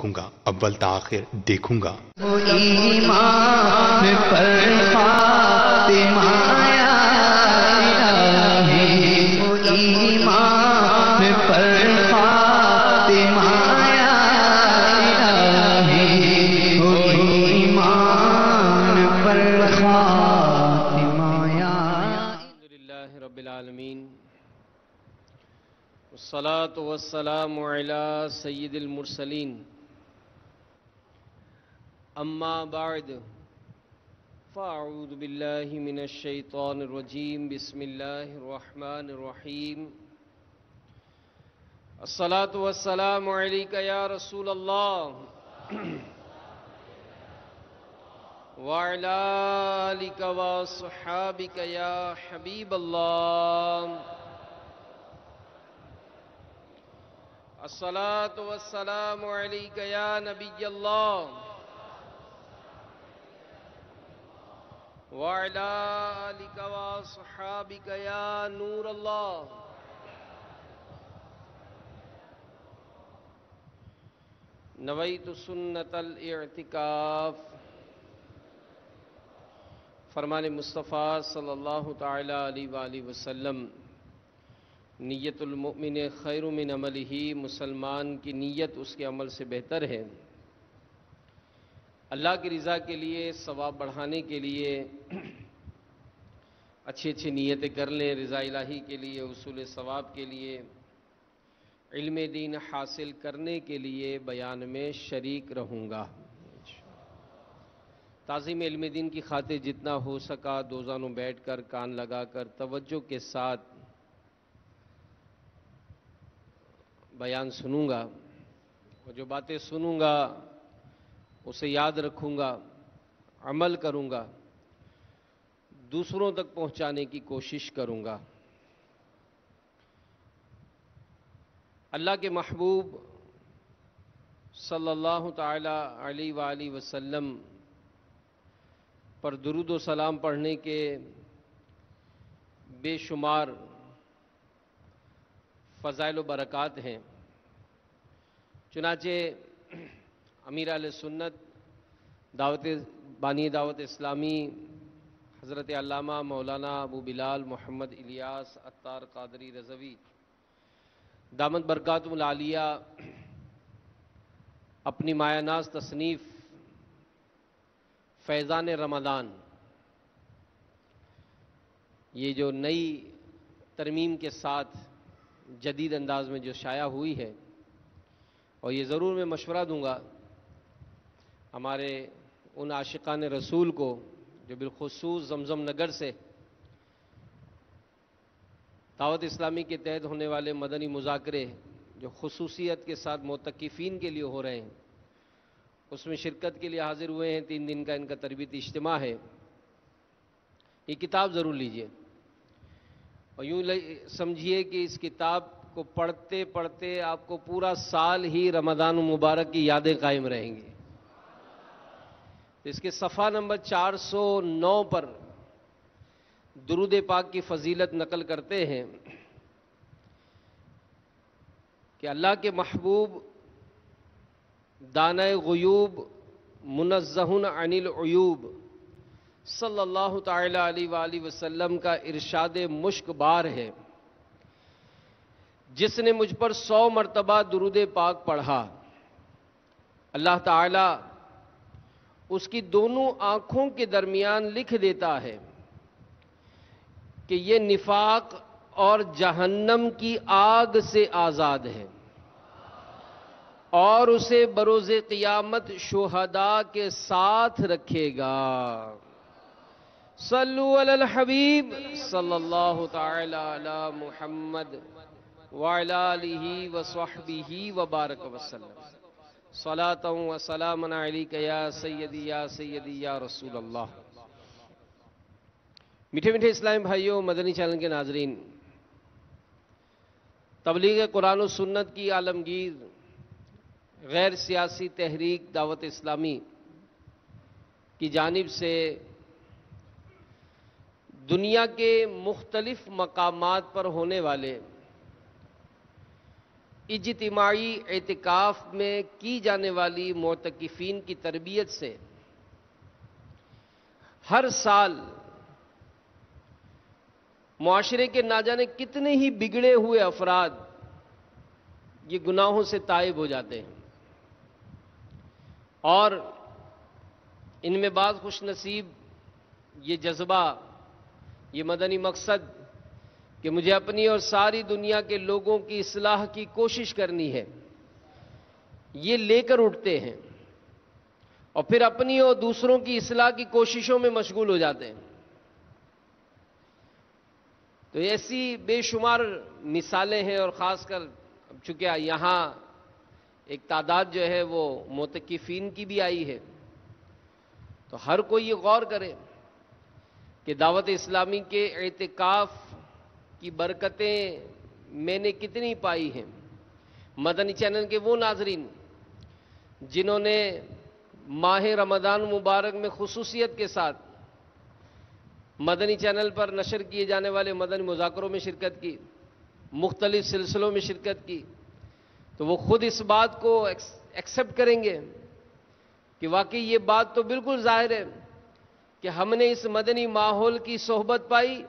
سکوں گا، اول تاخیر دیکھوں گا۔ وہ ایمان پر خاتمہ یا الہی، وہ ایمان پر خاتمہ یا الہی، وہ ایمان پر خاتمہ یا الحمدللہ رب العالمین، والصلاة والسلام علی سید المرسلین، اما بعد فاعوذ باللہ من الشیطان الرجیم، بسم اللہ الرحمن الرحیم۔ الصلاة والسلام علیک یا رسول اللہ وعلی آلک وصحابک یا حبیب اللہ۔ الصلاة والسلام علیک یا نبی اللہ وعلی آلک وصحابک یا نور اللہ۔ نویت سنت الاعتکاف، فرمان مصطفیٰ صلی اللہ تعالی علیہ وآلہ وسلم، نیت المؤمن خیر من عملہ، مسلمان کی نیت اس کے عمل سے بہتر ہے۔ اللہ کی رضا کے لیے، ثواب بڑھانے کے لیے اچھی اچھی نیتیں کر لیں، رضا الہی کے لیے، حصول ثواب کے لیے، علم دین حاصل کرنے کے لیے بیان میں شریک رہوں گا۔ تعظیم علم دین کی خاطر جتنا ہو سکا دو زانوں بیٹھ کر، کان لگا کر، توجہ کے ساتھ بیان سنوں گا، اور جو باتیں سنوں گا اسے یاد رکھوں گا، عمل کروں گا، دوسروں تک پہنچانے کی کوشش کروں گا۔ اللہ کے محبوب صلی اللہ تعالی علیہ وآلہ وسلم پر درود و سلام پڑھنے کے بے شمار فضائل و برکات ہیں۔ چنانچہ امیر اہل سنت بانی دعوت اسلامی حضرت علامہ مولانا ابو بلال محمد الیاس عطار قادری رضوی دامت برکاتہم العالیہ اپنی مایہ ناز تصنیف فیضان رمضان، یہ جو نئی ترمیم کے ساتھ جدید انداز میں جو شائع ہوئی ہے، اور یہ ضرور میں مشورہ دوں گا ہمارے ان عاشقان رسول کو جو بالخصوص زمزم نگر سے دعوت اسلامی کے تحت ہونے والے مدنی مذاکرے جو خصوصیت کے ساتھ معتکفین کے لیے ہو رہے ہیں، اس میں شرکت کے لیے حاضر ہوئے ہیں۔ 3 دن کا ان کا تربیتی اجتماع ہے۔ یہ کتاب ضرور لیجئے، اور یوں سمجھیے کہ اس کتاب کو پڑھتے پڑھتے آپ کو پورا سال ہی رمضان مبارک کی یادیں قائم رہیں گی۔ اس کے صفحہ نمبر 409 پر درود پاک کی فضیلت نقل کرتے ہیں کہ اللہ کے محبوب دانہ غیوب منزہ عن العیوب صلی اللہ تعالی علیہ وآلہ وسلم کا ارشاد مشک بار ہے، جس نے مجھ پر 100 مرتبہ درود پاک پڑھا، اللہ تعالی اس کی دونوں آنکھوں کے درمیان لکھ دیتا ہے کہ یہ نفاق اور جہنم کی آگ سے آزاد ہے، اور اسے بروز قیامت شہداء کے ساتھ رکھے گا۔ صلو علی الحبیب صلی اللہ تعالی علی محمد وعلی آلہ وصحبہ وبارک وسلم۔ صلاۃ و سلام علیک یا سیدی یا سیدی یا رسول اللہ۔ میٹھے میٹھے اسلامی بھائیوں، مدنی چینل کے ناظرین، تبلیغ قرآن و سنت کی عالمگیر غیر سیاسی تحریک دعوت اسلامی کی جانب سے دنیا کے مختلف مقامات پر ہونے والے اجتماعی اعتکاف میں کی جانے والی معتکفین کی تربیت سے ہر سال معاشرے کے نہ جانے کتنے ہی بگڑے ہوئے افراد یہ گناہوں سے تائب ہو جاتے ہیں، اور ان میں بعض خوش نصیب یہ جذبہ، یہ مدنی مقصد کہ مجھے اپنی اور ساری دنیا کے لوگوں کی اصلاح کی کوشش کرنی ہے، یہ لے کر اٹھتے ہیں اور پھر اپنی اور دوسروں کی اصلاح کی کوششوں میں مشغول ہو جاتے ہیں۔ تو ایسی بے شمار مثالیں ہیں، اور خاص کر چونکہ یہاں ایک تعداد جو ہے وہ معتکفین کی بھی آئی ہے، تو ہر کوئی یہ غور کرے کہ دعوت اسلامی کے اعتکاف کی برکتیں میں نے کتنی پائی ہیں۔ مدنی چینل کے وہ ناظرین جنہوں نے ماہ رمضان مبارک میں خصوصیت کے ساتھ مدنی چینل پر نشر کیے جانے والے مدنی مذاکروں میں شرکت کی، مختلف سلسلوں میں شرکت کی، تو وہ خود اس بات کو ایکسپٹ کریں گے کہ واقعی یہ بات تو بالکل ظاہر ہے کہ ہم نے اس مدنی ماحول کی صحبت پائی،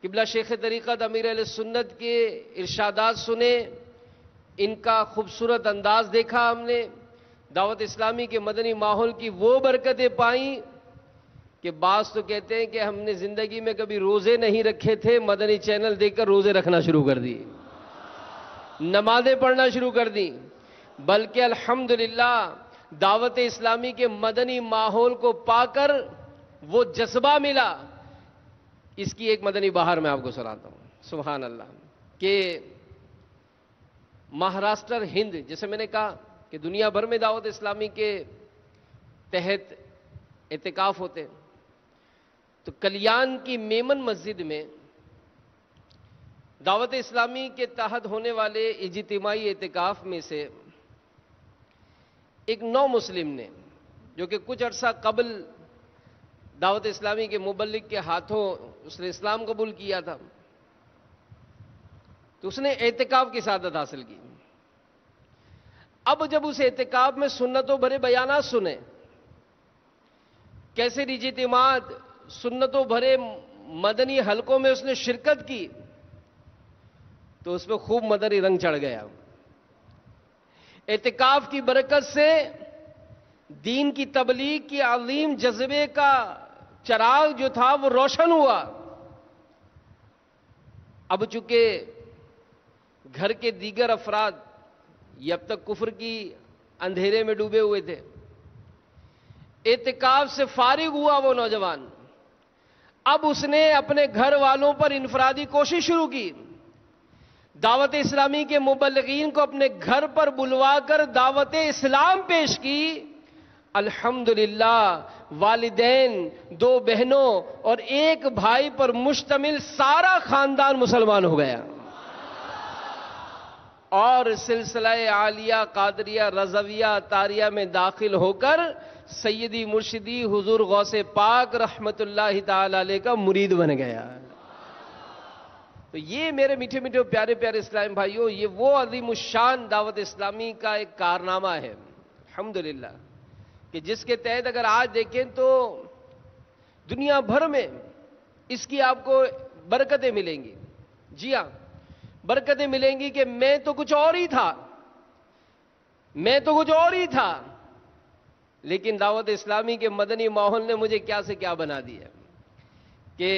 قبلہ شیخ طریقت امیر اہل سنت کے ارشادات سنے، ان کا خوبصورت انداز دیکھا، ہم نے دعوت اسلامی کے مدنی ماحول کی وہ برکتیں پائیں کہ بعض تو کہتے ہیں کہ ہم نے زندگی میں کبھی روزے نہیں رکھے تھے، مدنی چینل دیکھ کر روزے رکھنا شروع کر دی، نمازیں پڑھنا شروع کر دی، بلکہ الحمدللہ دعوت اسلامی کے مدنی ماحول کو پا کر وہ جذبہ ملا۔ اس کی ایک مدنی بہار میں آپ کو سناتا ہوں، سبحان اللہ، کہ مہاراشٹر ہند، جیسے میں نے کہا کہ دنیا بھر میں دعوت اسلامی کے تحت اعتکاف ہوتے ہیں، تو کلیان کی میمن مسجد میں دعوت اسلامی کے تحت ہونے والے اجتماعی اعتکاف میں سے ایک نو مسلم نے، جو کہ کچھ عرصہ قبل دعوت اسلامی کے مبلغ کے ہاتھوں اس نے اسلام قبول کیا تھا، تو اس نے اعتکاف کی سعادت حاصل کی۔ اب جب اس اعتکاف میں سنتوں بھرے بیانات سنے، کیسے اجتماعات، سنتوں بھرے مدنی حلقوں میں اس نے شرکت کی، تو اس پہ خوب مدنی رنگ چڑھ گیا۔ اعتکاف کی برکت سے دین کی تبلیغ کی عظیم جذبے کا چراغ جو تھا وہ روشن ہوا۔ اب چونکہ گھر کے دیگر افراد یہ اب تک کفر کی اندھیرے میں ڈوبے ہوئے تھے، اعتکاف سے فارغ ہوا وہ نوجوان، اب اس نے اپنے گھر والوں پر انفرادی کوشش شروع کی، دعوت اسلامی کے مبلغین کو اپنے گھر پر بلوا کر دعوت اسلام پیش کی۔ الحمدللہ والدین، دو بہنوں اور ایک بھائی پر مشتمل سارا خاندان مسلمان ہو گیا، اور سلسلہ عالیہ قادریہ رضویہ طاریہ میں داخل ہو کر سیدی مرشدی حضور غوث پاک رحمت اللہ تعالی علیہ کا مرید بن گیا۔ تو یہ میرے میٹھے میٹھے پیارے پیارے اسلام بھائیوں، یہ وہ عظیم الشان دعوت اسلامی کا ایک کارنامہ ہے الحمدللہ، کہ جس کے تحت اگر آج دیکھیں تو دنیا بھر میں اس کی آپ کو برکتیں ملیں گی۔ جی ہاں، برکتیں ملیں گی کہ میں تو کچھ اور ہی تھا، لیکن دعوت اسلامی کے مدنی ماحول نے مجھے کیا سے کیا بنا دیا۔ کہ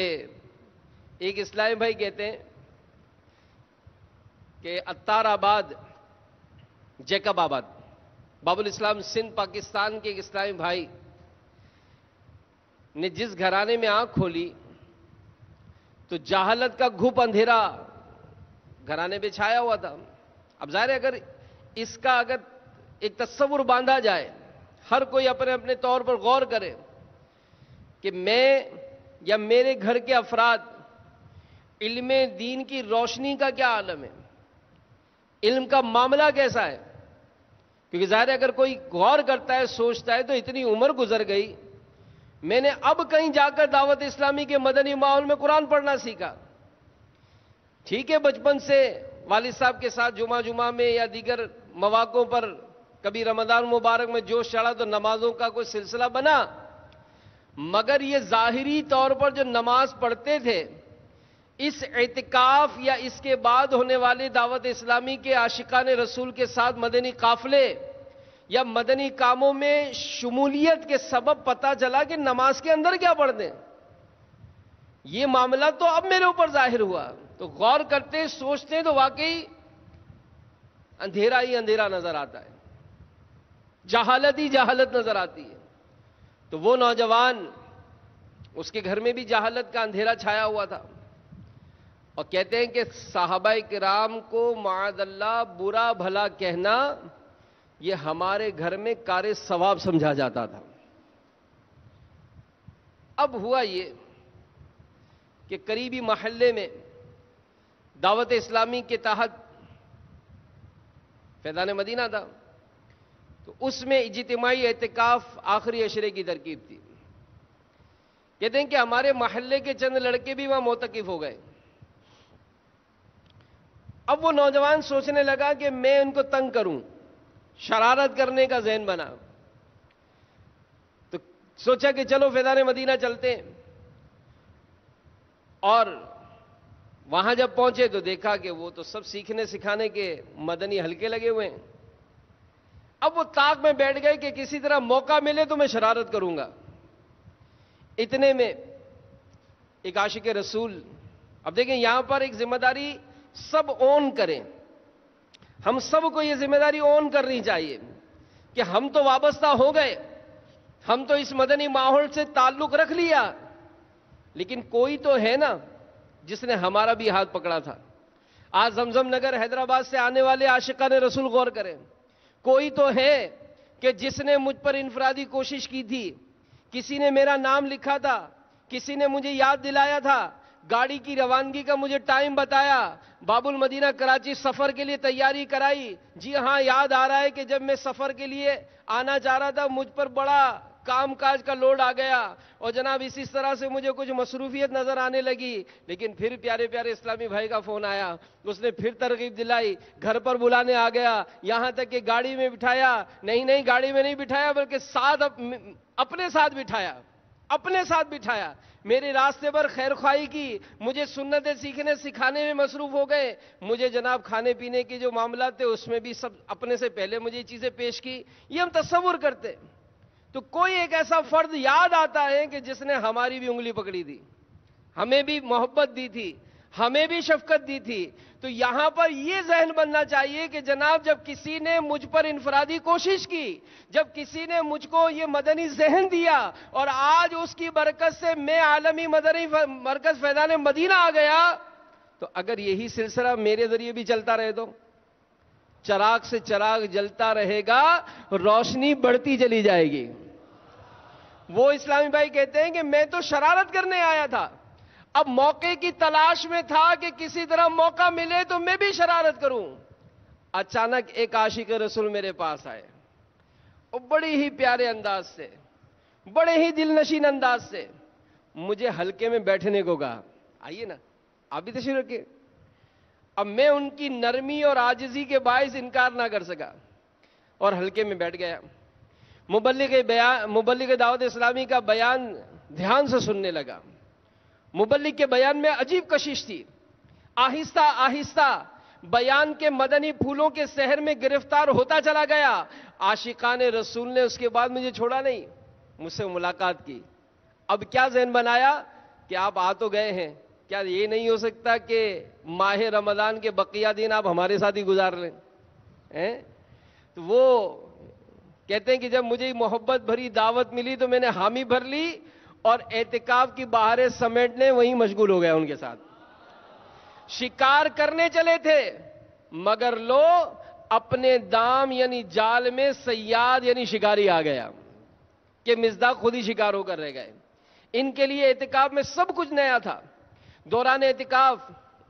ایک اسلامی بھائی کہتے ہیں کہ اتار آباد، جیکب آباد، باب الاسلام سندھ پاکستان کے ایک اسلامی بھائی نے جس گھرانے میں آنکھ کھولی تو جہالت کا گھپ اندھیرا گھرانے پہ چھایا ہوا تھا۔ اب ظاہر ہے اگر اس کا ایک تصور باندھا جائے، ہر کوئی اپنے اپنے طور پر غور کرے کہ میں یا میرے گھر کے افراد علم دین کی روشنی کا کیا عالم ہے، علم کا معاملہ کیسا ہے، کیونکہ ظاہر ہے اگر کوئی غور کرتا ہے، سوچتا ہے، تو اتنی عمر گزر گئی، میں نے اب کہیں جا کر دعوت اسلامی کے مدنی ماحول میں قرآن پڑھنا سیکھا۔ ٹھیک ہے بچپن سے والد صاحب کے ساتھ جمعہ میں یا دیگر مواقعوں پر کبھی رمضان مبارک میں جوش چڑھا تو نمازوں کا کوئی سلسلہ بنا، مگر یہ ظاہری طور پر جو نماز پڑھتے تھے، اس اعتکاف یا اس کے بعد ہونے والے دعوت اسلامی کے عاشقان رسول کے ساتھ مدنی قافلے یا مدنی کاموں میں شمولیت کے سبب پتہ چلا کہ نماز کے اندر کیا پڑھتے ہیں۔ یہ معاملہ تو اب میرے اوپر ظاہر ہوا، تو غور کرتے سوچتے تو واقعی اندھیرا ہی اندھیرا نظر آتا ہے، جہالت ہی جہالت نظر آتی ہے۔ تو وہ نوجوان، اس کے گھر میں بھی جہالت کا اندھیرا چھایا ہوا تھا، اور کہتے ہیں کہ صحابہ کرام کو معاذ اللہ برا بھلا کہنا یہ ہمارے گھر میں کار ثواب سمجھا جاتا تھا۔ اب ہوا یہ کہ قریبی محلے میں دعوت اسلامی کے تحت فیضان مدینہ تھا، تو اس میں اجتماعی اعتکاف آخری عشرے کی ترکیب تھی۔ کہتے ہیں کہ ہمارے محلے کے چند لڑکے بھی وہاں معتکف ہو گئے۔ اب وہ نوجوان سوچنے لگا کہ میں ان کو تنگ کروں، شرارت کرنے کا ذہن بنا، تو سوچا کہ چلو فیضان مدینہ چلتے ہیں۔ اور وہاں جب پہنچے تو دیکھا کہ وہ تو سب سیکھنے سکھانے کے مدنی حلقے لگے ہوئے ہیں۔ اب وہ طاق میں بیٹھ گئے کہ کسی طرح موقع ملے تو میں شرارت کروں گا۔ اتنے میں ایک عاشق رسول، اب دیکھیں یہاں پر ایک ذمہ داری سب اون کریں، ہم سب کو یہ ذمہ داری اون کرنی چاہیے کہ ہم تو وابستہ ہو گئے، ہم تو اس مدنی ماحول سے تعلق رکھ لیا، لیکن کوئی تو ہے نا جس نے ہمارا بھی ہاتھ پکڑا تھا۔ آج زمزم نگر حیدرآباد سے آنے والے عاشقان رسول غور کریں، کوئی تو ہے کہ جس نے مجھ پر انفرادی کوشش کی تھی، کسی نے میرا نام لکھا تھا، کسی نے مجھے یاد دلایا تھا، گاڑی کی روانگی کا مجھے ٹائم بتایا، باب المدینہ کراچی سفر کے لیے تیاری کرائی۔ جی ہاں، یاد آ رہا ہے کہ جب میں سفر کے لیے آنا چاہ رہا تھا مجھ پر بڑا کام کاج کا لوڈ آ گیا، اور جناب اسی طرح سے مجھے کچھ مصروفیت نظر آنے لگی، لیکن پھر پیارے پیارے اسلامی بھائی کا فون آیا، اس نے پھر ترغیب دلائی، گھر پر بلانے آ گیا، یہاں تک کہ گاڑی میں بٹھایا، نہیں گاڑی میں نہیں بٹھایا بلکہ اپنے ساتھ بٹھایا، میرے راستے پر خیر خواہی کی، مجھے سنتیں سیکھنے سکھانے میں مصروف ہو گئے، مجھے جناب کھانے پینے کے جو معاملات تھے اس میں بھی سب اپنے سے پہلے مجھے یہ چیزیں پیش کی۔ یہ ہم تصور کرتے، تو کوئی ایک ایسا فرد یاد آتا ہے کہ جس نے ہماری بھی انگلی پکڑی تھی، ہمیں بھی محبت دی تھی، ہمیں بھی شفقت دی تھی۔ تو یہاں پر یہ ذہن بننا چاہیے کہ جناب جب کسی نے مجھ پر انفرادی کوشش کی، جب کسی نے مجھ کو یہ مدنی ذہن دیا، اور آج اس کی برکت سے میں عالمی مدنی مرکز فیضان مدینہ آ گیا، تو اگر یہی سلسلہ میرے ذریعے بھی چلتا رہے تو چراغ سے چراغ جلتا رہے گا، روشنی بڑھتی چلی جائے گی۔ وہ اسلامی بھائی کہتے ہیں کہ میں تو شرارت کرنے آیا تھا، اب موقع کی تلاش میں تھا کہ کسی طرح موقع ملے تو میں بھی شرارت کروں۔ اچانک ایک عاشق رسول میرے پاس آئے، اور بڑے ہی پیارے انداز سے، بڑے ہی دل نشین انداز سے مجھے حلقے میں بیٹھنے کو کہا۔ آئیے نا، آپ بھی تشریف رکھیے۔ اب میں ان کی نرمی اور عاجزی کے باعث انکار نہ کر سکا، اور حلقے میں بیٹھ گیا۔ مبلغ دعوت اسلامی کا بیان دھیان سے سننے لگا۔ مبلغ کے بیان میں عجیب کشش تھی، آہستہ آہستہ بیان کے مدنی پھولوں کے سحر میں گرفتار ہوتا چلا گیا۔ عاشقان رسول نے اس کے بعد مجھے چھوڑا نہیں، مجھ سے ملاقات کی۔ اب کیا ذہن بنایا کہ آپ آ تو گئے ہیں، کیا یہ نہیں ہو سکتا کہ ماہ رمضان کے بقیہ دن آپ ہمارے ساتھ ہی گزار لیں؟ تو وہ کہتے ہیں کہ جب مجھے محبت بھری دعوت ملی تو میں نے حامی بھر لی، اور اعتکاف کی بہاریں سمیٹنے وہیں مشغول ہو گیا ان کے ساتھ۔ شکار کرنے چلے تھے، مگر لو اپنے دام یعنی جال میں صیاد یعنی شکاری آ گیا کہ مصداق خود ہی شکار ہو کر رہ گئے۔ ان کے لیے اعتکاف میں سب کچھ نیا تھا۔ دوران اعتکاف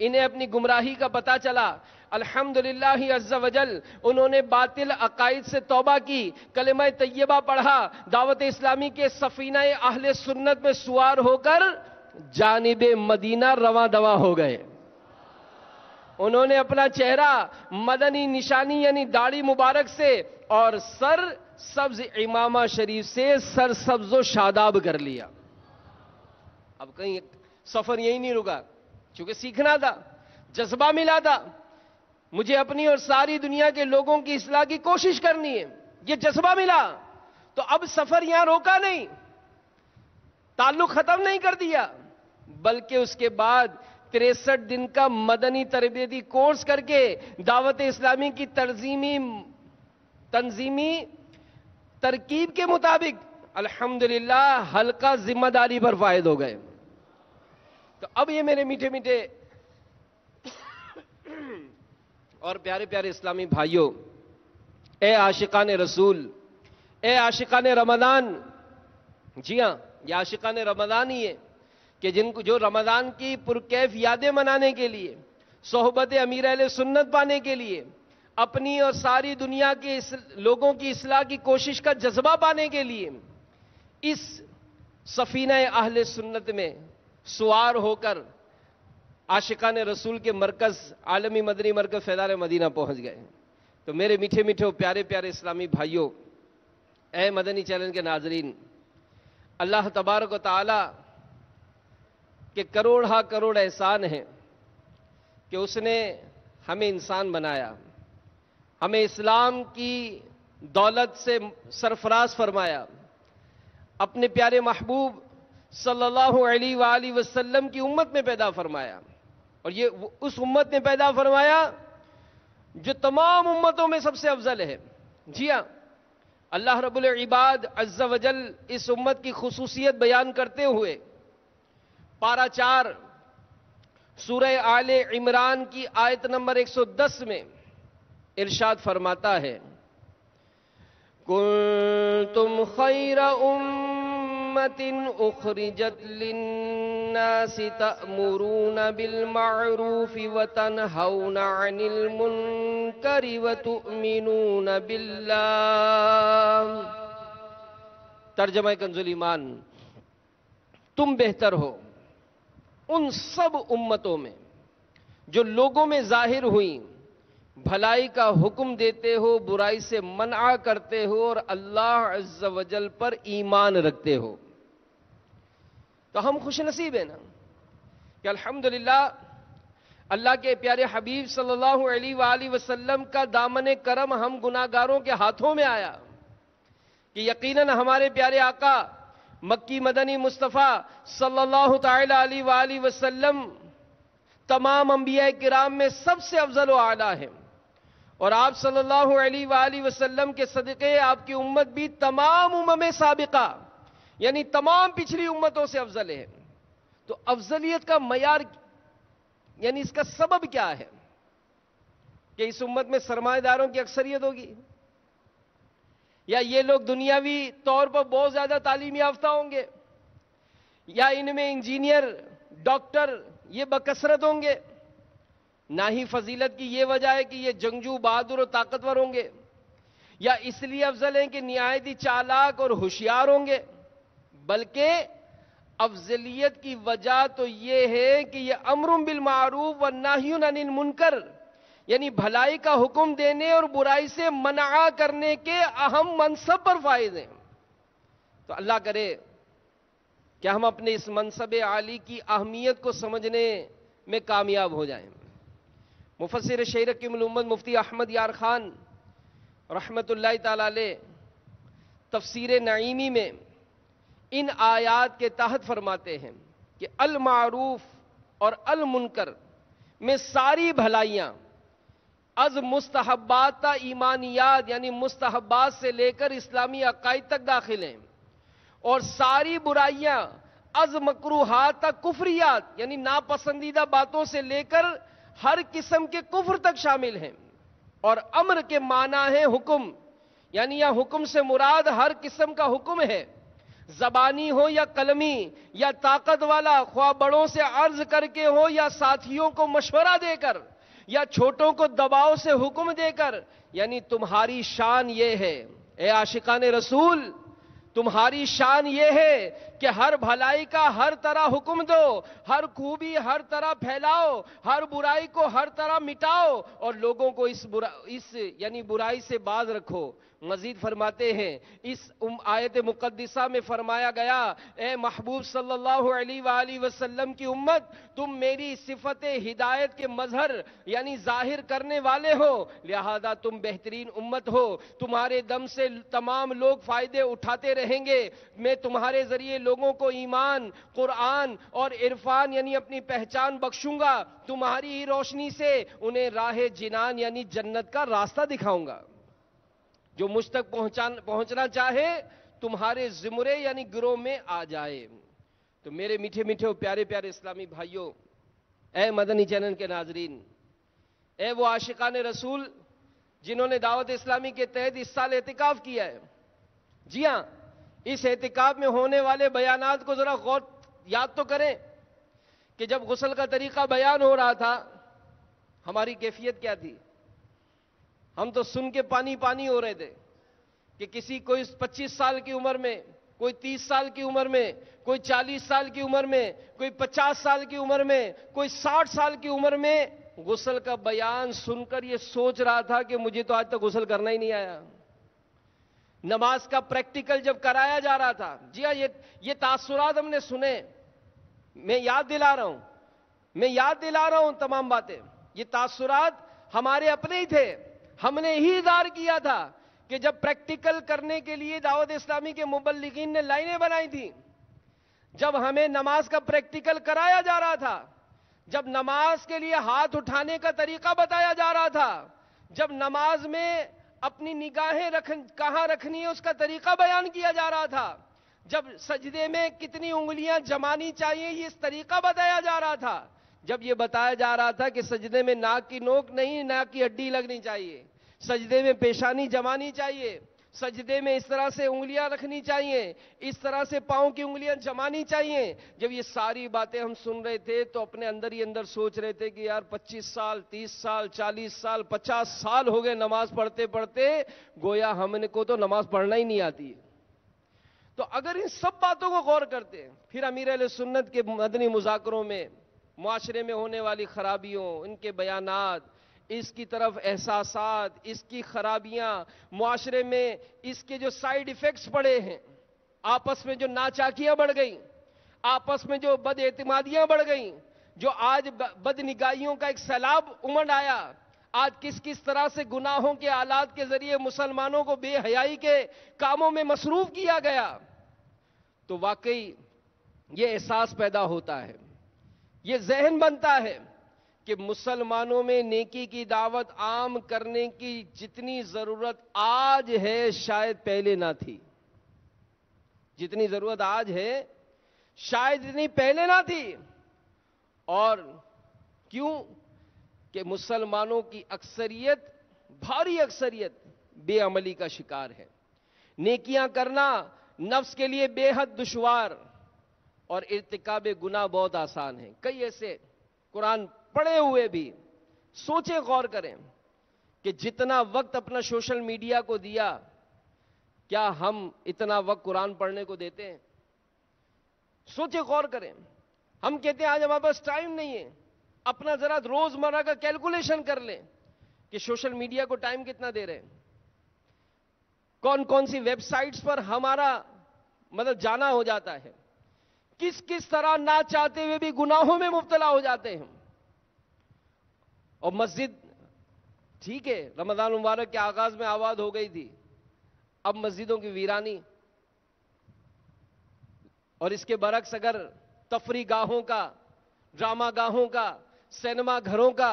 انہیں اپنی گمراہی کا پتہ چلا، الحمدللہ عز وجل انہوں نے باطل عقائد سے توبہ کی، کلمہ طیبہ پڑھا، دعوت اسلامی کے سفینہ اہل سنت میں سوار ہو کر جانب مدینہ رواں دواں ہو گئے۔ انہوں نے اپنا چہرہ مدنی نشانی یعنی داڑھی مبارک سے اور سر سبز امامہ شریف سے سر سبز و شاداب کر لیا. اب کہیں سفر یہی نہیں رکا، چونکہ سیکھنا تھا، جذبہ ملا تھا، مجھے اپنی اور ساری دنیا کے لوگوں کی اصلاح کی کوشش کرنی ہے، یہ جذبہ ملا تو اب سفر یہاں روکا نہیں، تعلق ختم نہیں کر دیا، بلکہ اس کے بعد 63 دن کا مدنی تربیتی کورس کر کے دعوت اسلامی کی تنظیمی ترکیب کے مطابق الحمدللہ حلقہ ذمہ داری پر فائد ہو گئے. تو اب یہ میرے میٹھے میٹھے اور پیارے پیارے اسلامی بھائیوں، اے عاشقان رسول، اے عاشقان رمضان، جی ہاں یہ عاشقان رمضان ہی ہے کہ جن کو جو رمضان کی پرکیف یادیں منانے کے لیے، صحبت امیر اہل سنت پانے کے لیے، اپنی اور ساری دنیا کے لوگوں کی اصلاح کی کوشش کا جذبہ پانے کے لیے اس سفینہ اہل سنت میں سوار ہو کر عاشقان رسول کے مرکز عالمی مدنی مرکز فیضان مدینہ پہنچ گئے. تو میرے میٹھے میٹھے پیارے پیارے اسلامی بھائیوں، اے مدنی چینل کے ناظرین، اللہ تبارک و تعالی کہ کروڑ ہا کروڑ احسان ہیں کہ اس نے ہمیں انسان بنایا، ہمیں اسلام کی دولت سے سرفراز فرمایا، اپنے پیارے محبوب صلی اللہ علیہ وآلہ وسلم کی امت میں پیدا فرمایا، اور یہ اس امت میں پیدا فرمایا جو تمام امتوں میں سب سے افضل ہے. جی ہاں، اللہ رب العباد عز و جل اس امت کی خصوصیت بیان کرتے ہوئے پارہ 4 سورہ آل عمران کی آیت نمبر 110 میں ارشاد فرماتا ہے، کنتم خیر امت اخرجت للناس تأمرون بالمعروف وتنہون عن المنکر وتؤمنون باللہ. ترجمہ کنز الایمان، تم بہتر ہو ان سب امتوں میں جو لوگوں میں ظاہر ہوئیں، بھلائی کا حکم دیتے ہو، برائی سے منع کرتے ہو، اور اللہ عز و جل پر ایمان رکھتے ہو. تو ہم خوش نصیب ہیں نا کہ الحمدللہ اللہ کے پیارے حبیب صلی اللہ علیہ وآلہ وسلم کا دامن کرم ہم گناہگاروں کے ہاتھوں میں آیا کہ یقیناً ہمارے پیارے آقا مکی مدنی مصطفیٰ صلی اللہ تعالی علیہ وآلہ وسلم تمام انبیاء کرام میں سب سے افضل و اعلیٰ ہیں، اور آپ صلی اللہ علیہ وآلہ وسلم کے صدقے آپ کی امت بھی تمام امم سابقہ یعنی تمام پچھلی امتوں سے افضل ہے. تو افضلیت کا معیار یعنی اس کا سبب کیا ہے کہ اس امت میں سرمایہ داروں کی اکثریت ہوگی، یا یہ لوگ دنیاوی طور پر بہت زیادہ تعلیم یافتہ ہوں گے، یا ان میں انجینئر ڈاکٹر یہ بکثرت ہوں گے؟ نہ ہی فضیلت کی یہ وجہ ہے کہ یہ جنگجو بہادر و طاقتور ہوں گے، یا اس لیے افضل ہیں کہ نہایت ہی چالاک اور ہوشیار ہوں گے، بلکہ افضلیت کی وجہ تو یہ ہے کہ یہ امر بالمعروف والنہی عن المنکر یعنی بھلائی کا حکم دینے اور برائی سے منع کرنے کے اہم منصب پر فائز ہیں. تو اللہ کرے کہ ہم اپنے اس منصب عالی کی اہمیت کو سمجھنے میں کامیاب ہو جائیں. مفسر شہر حکیم الامت مفتی احمد یار خان رحمت اللہ تعالی علیہ تفسیر نعیمی میں ان آیات کے تحت فرماتے ہیں کہ المعروف اور المنکر میں ساری بھلائیاں از مستحبات ایمانیات یعنی مستحبات سے لے کر اسلامی عقائد تک داخل ہیں، اور ساری برائیاں از مکروہات کفریات یعنی ناپسندیدہ باتوں سے لے کر ہر قسم کے کفر تک شامل ہیں. اور امر کے معنی ہے حکم، یعنی یہ حکم سے مراد ہر قسم کا حکم ہے، زبانی ہو یا قلمی یا طاقت والا، خواہ بڑوں سے عرض کر کے ہو یا ساتھیوں کو مشورہ دے کر یا چھوٹوں کو دباؤ سے حکم دے کر. یعنی تمہاری شان یہ ہے اے عاشقان رسول، تمہاری شان یہ ہے کہ ہر بھلائی کا ہر طرح حکم دو، ہر خوبی ہر طرح پھیلاؤ، ہر برائی کو ہر طرح مٹاؤ اور لوگوں کو اس یعنی برائی سے باز رکھو۔ مزید فرماتے ہیں اس آیت مقدسہ میں فرمایا گیا، اے محبوب صلی اللہ علیہ وآلہ وسلم کی امت، تم میری صفت ہدایت کے مظہر یعنی ظاہر کرنے والے ہو، لہذا تم بہترین امت ہو، تمہارے دم سے تمام لوگ فائدے اٹھاتے رہیں گے، میں تمہارے ذریعے لوگوں کو ایمان، قرآن اور عرفان یعنی اپنی پہچان بخشوں گا، تمہاری ہی روشنی سے انہیں راہ جنان یعنی جنت کا راستہ دکھاؤں گا۔ جو مجھ تک پہنچنا چاہے تمہارے زمرے یعنی گروہ میں آ جائے۔ تو میرے میٹھے میٹھے اور پیارے پیارے اسلامی بھائیوں، اے مدنی چینل کے ناظرین، اے وہ عاشقان رسول جنہوں نے دعوت اسلامی کے تحت اس سال اعتکاف کیا ہے، جی ہاں، اس اعتکاف میں ہونے والے بیانات کو ذرا غور یاد تو کریں کہ جب غسل کا طریقہ بیان ہو رہا تھا ہماری کیفیت کیا تھی؟ ہم تو سن کے پانی پانی ہو رہے تھے کہ کسی کوئی 25 سال کی عمر میں، کوئی 30 سال کی عمر میں، کوئی 40 سال کی عمر میں، کوئی 50 سال کی عمر میں، کوئی 60 سال کی عمر میں غسل کا بیان سن کر یہ سوچ رہا تھا کہ مجھے تو آج تک غسل کرنا ہی نہیں آیا۔ نماز کا پریکٹیکل جب کرایا جا رہا تھا، جی ہاں، یہ تاثرات ہم نے سنے، میں یاد دلا رہا ہوں تمام باتیں، یہ تاثرات ہمارے اپنے ہی تھے، ہم نے ہی اظہار کیا تھا کہ جب پریکٹیکل کرنے کے لیے دعوت اسلامی کے مبلغین نے لائنیں بنائی تھیں، جب ہمیں نماز کا پریکٹیکل کرایا جا رہا تھا، جب نماز کے لیے ہاتھ اٹھانے کا طریقہ بتایا جا رہا تھا، جب نماز میں اپنی نگاہیں کہاں رکھنی ہے اس کا طریقہ بیان کیا جا رہا تھا، جب سجدے میں کتنی انگلیاں جمانی چاہیے یہ اس طریقہ بتایا جا رہا تھا، جب یہ بتایا جا رہا تھا کہ سجدے میں ناک کی نوک نہیں، ناک کی ہڈی لگنی چاہیے، سجدے میں پیشانی جمانی چاہیے، سجدے میں اس طرح سے انگلیاں رکھنی چاہیے، اس طرح سے پاؤں کی انگلیاں جمانی چاہیے، جب یہ ساری باتیں ہم سن رہے تھے تو اپنے اندر ہی اندر سوچ رہے تھے کہ یار 25 سال 30 سال 40 سال 50 سال ہو گئے نماز پڑھتے پڑھتے، گویا ہم کو تو نماز پڑھنا ہی نہیں آتی ہے۔ تو اگر ان سب باتوں کو غور کرتے ہیں، پھر امیر اہل سنت کے مدنی مذاکروں میں معاشرے میں ہونے والی خرابیوں، ان کے بیانات، اس کی طرف احساسات، اس کی خرابیاں، معاشرے میں اس کے جو سائیڈ ایفیکٹس پڑے ہیں، آپس میں جو ناچاکیاں بڑھ گئیں، آپس میں جو بد اعتمادیاں بڑھ گئیں، جو آج بد نگاہیوں کا ایک سیلاب امڑ آیا، آج کس طرح سے گناہوں کے آلات کے ذریعے مسلمانوں کو بے حیائی کے کاموں میں مصروف کیا گیا، تو واقعی یہ احساس پیدا ہوتا ہے، یہ ذہن بنتا ہے کہ مسلمانوں میں نیکی کی دعوت عام کرنے کی جتنی ضرورت آج ہے شاید پہلے نہ تھی، جتنی ضرورت آج ہے شاید اتنی پہلے نہ تھی۔ اور کیوں؟ کہ مسلمانوں کی اکثریت، بھاری اکثریت بے عملی کا شکار ہے، نیکیاں کرنا نفس کے لیے بے حد دشوار اور ارتکاب گناہ بہت آسان ہے۔ کئی ایسے قرآن پڑھے ہوئے بھی سوچیں، غور کریں کہ جتنا وقت اپنا سوشل میڈیا کو دیا، کیا ہم اتنا وقت قرآن پڑھنے کو دیتے ہیں؟ سوچیں، غور کریں۔ ہم کہتے ہیں آج ہمارے پاس ٹائم نہیں ہے، اپنا ذرا روزمرہ کا کیلکولیشن کر لیں کہ سوشل میڈیا کو ٹائم کتنا دے رہے ہیں، کون کون سی ویب سائٹس پر ہمارا جانا ہو جاتا ہے، کس طرح نہ چاہتے ہوئے بھی گناہوں میں مبتلا ہو جاتے ہیں۔ اور مسجد، ٹھیک ہے، رمضان مبارک کے آغاز میں آباد ہو گئی تھی، اب مسجدوں کی ویرانی، اور اس کے برعکس اگر تفریح گاہوں کا، ڈرامہ گاہوں کا، سینما گھروں کا